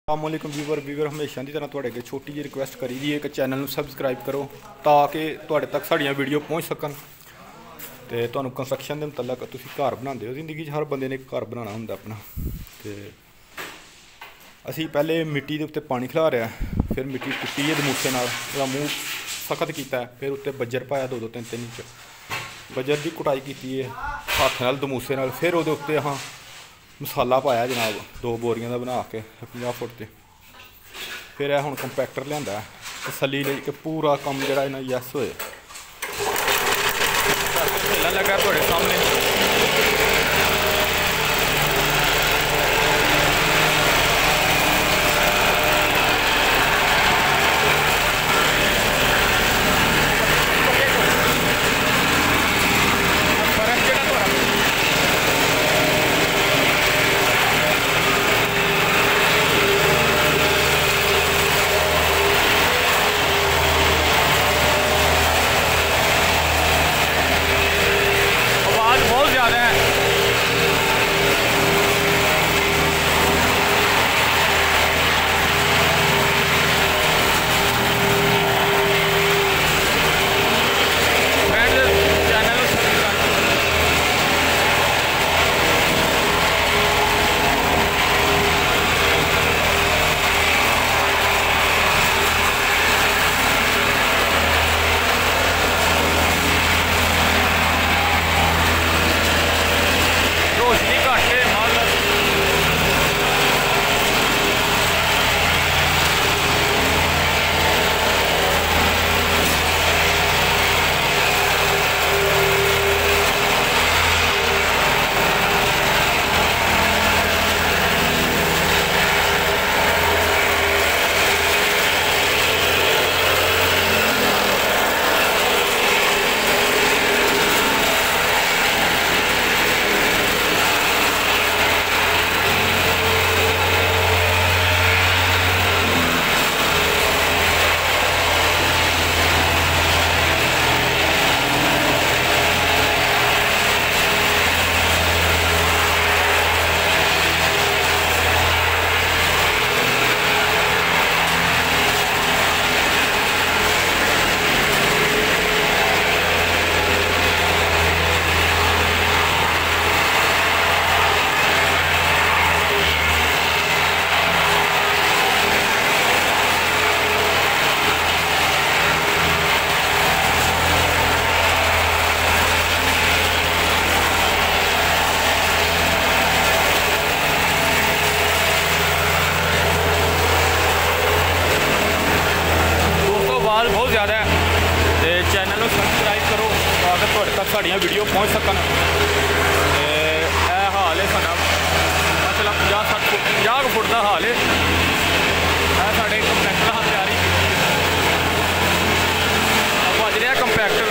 अस्सलामुअलैकुम ਵੀਵਰ हमेशा की तरह ਤੁਹਾਡੇ ਅੱਗੇ छोटी जी रिक्वेस्ट करी दी है कि चैनल ਨੂੰ सबसक्राइब करो ताकि ਤੁਹਾਡੇ तक ਸਾਡੀਆਂ ਵੀਡੀਓ पहुँच ਸਕਣ। ਤੇ ਤੁਹਾਨੂੰ ਕੰਸਟਰਕਸ਼ਨ ਦੇ ਮੁਤਲਕ ਤੁਸੀਂ ਘਰ ਬਣਾਉਂਦੇ ਹੋ, ਜ਼ਿੰਦਗੀ 'ਚ ਹਰ ਬੰਦੇ ਨੇ ਇੱਕ ਘਰ ਬਣਾਉਣਾ ਹੁੰਦਾ ਆਪਣਾ। ਤੇ ਅਸੀਂ ਪਹਿਲੇ ਮਿੱਟੀ ਦੇ ਉੱਤੇ ਪਾਣੀ ਖਿਲਾ ਰਿਹਾ, ਫਿਰ ਮਿੱਟੀ ਕੁੱਟੀ ਹੈ ਦਮੂਸੇ ਨਾਲ, ਉਹਦਾ ਮੂੰਹ ਸਖਤ ਕੀਤਾ, ਫਿਰ ਉੱਤੇ ਬੱਜਰ ਪਾਇਆ 2-2 3-3 ਇੰਚ ਬੱਜਰ ਦੀ ਕੁਟਾਈ ਕੀਤੀ ਹੈ ਹੱਥ ਨਾਲ ਦਮੂਸੇ ਨਾਲ। ਫਿਰ ਉਹਦੇ ਉੱਤੇ मसाला पाया जनाब 2 बोरियां का बना के 50 फुट से। फिर यह हुण कंपैक्टर लिया तसली कि पूरा काम जो इन्हें यस होए लगा थोड़े सामने। बहुत ज़्यादा है तो चैनल को सबसक्राइब करो ताकि थोड़े तक साड़ियाँ वीडियो पहुँच सकन। यह हाल है साडा मतलब 50 फुट का हाल है। यह साढ़े कंपैक्टर हाँ तैयारी भज रहा कंपैक्टर।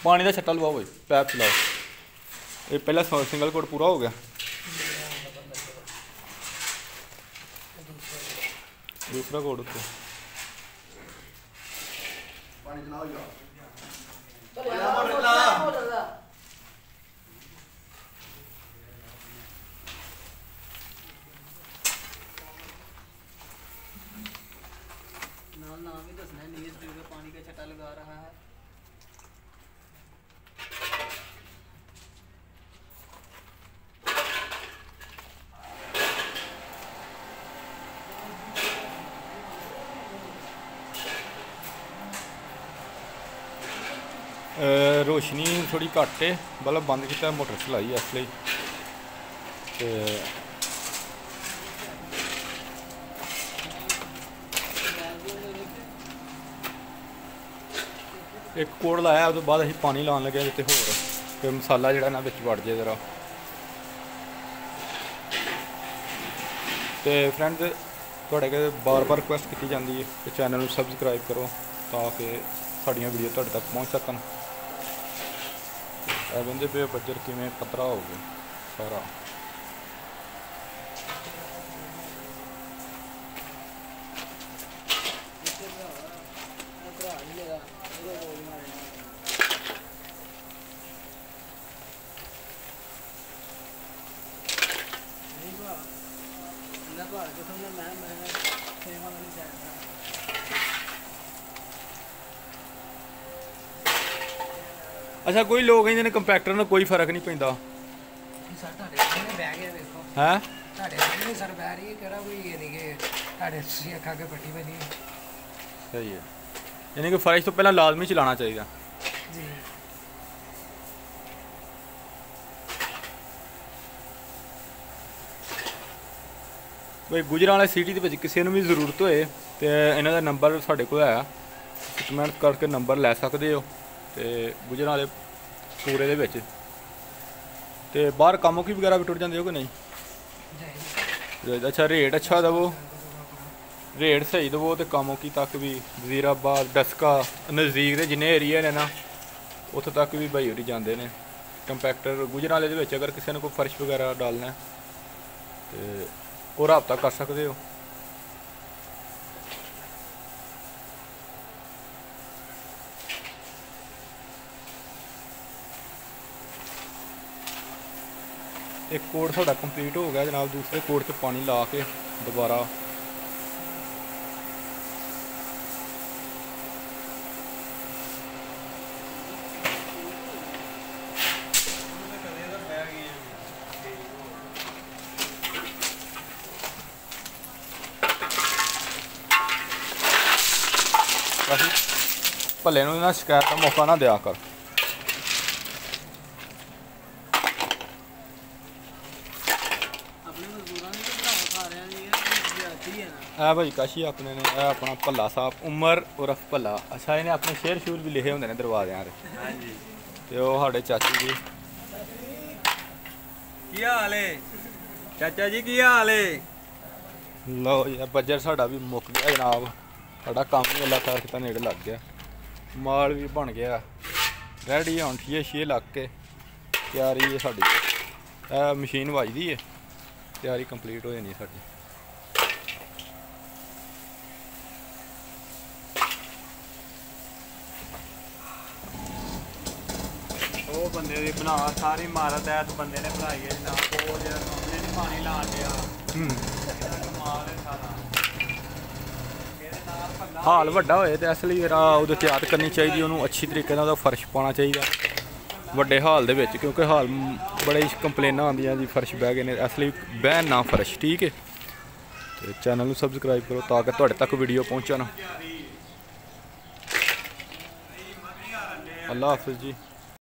पानी का छट्टा लवाओ भाई, पैप चलाओ। ये पहला सिंगल कोट पूरा हो गया, दूसरा कोट उत्ते नाम भी दसना है। नीज पानी का छट्टा लगा रहा है। रोशनी थोड़ी घट है, बल्ब बंद किया, मोटर चलाई इसलिए। एक कोड़ लाया, उस बाद असीं पानी लाने लगे तो होर फिर मसाला जिहड़ा ना विच वड़ जाए जरा। तो फ्रेंड्स तुहाडे अगे बार बार रिक्वेस्ट की जाती है कि चैनल को सबसक्राइब करो ताकि साड़ियाँ वीडियो तुहाडे तक पहुँच सकन। बंदे पे बजर किवें पतरा हो गया सारा। अच्छा कोई लोग कहते हैं कंपैक्टर में कोई फर्क नहीं पैंदा है? सही है, यानी कि फर्श तो पहला लाजमी चलाना चाहिए। भाई गुजरावाला सिटी के किसी भी जरूरत होए तो इन्हों का नंबर साढ़े को है, कमेंट करके नंबर लै सकते हो। तो गुजरावाले पूरे दे विच ते बाहर कामों की वगैरह भी टुट जाते हो कि नहीं? अच्छा रेट अच्छा दवो, रेट सही दवो तो कामों की तक भी वजीराबाद डस्का नज़दीक के जिन्ने एरिया ने ना उत्थों तक भी भाई होरी जाते हैं। कंपैक्टर गुजरावाले दे विच अगर किसी ने कोई फर्श वगैरह डालना है तो वो राबता कर सकते हो। एक कोड साड़ा कंप्लीट हो गया जनाब, दूसरे कोड से पानी ला के दोबारा भले ना शिकायत का मौका ना दिया कर। है भाई काशी अपने ने अपना भला साहब उमर उर्फ भला। अच्छा इन्हें अपने शेर शूर भी लिखे होंगे ने दरवाज़े तो वो साढ़े चाचू जी की हाल है चाचा जी, की हाल है? लो यार बजर साड़ा भी मुक गया जनाब, साड़ा काम भी अल्लाह खैर किता नेड़े लग गया, माल भी बन गया रेडी हुण छे छे लग के तैयारी है साड़ी। मशीन वजदी है, तैयारी कंप्लीट हो जानी साड़ी। वो बंदे दी बना सारी इमारत है तो बंदे ने बनाई है जनाब। वो जेड़ा कमरे च पानी लान दिया कमाल है सारा। हाल वड्डा होए तो इसलिए जरा उहदे ते याद करनी चाहिए, उन्होंने अच्छी तरीके नाल फर्श पाना चाहिए वड्डे हाल दे विच, क्योंकि हाल बड़े कंप्लेनां आंदियां जी फर्श बह गए ने, इसलिए बहन ना फर्श। ठीक है, तो चैनल को सबसक्राइब करो ताकि तुहाडे तक वीडियो पहुँचन। अल्लाह हाफिज़ जी।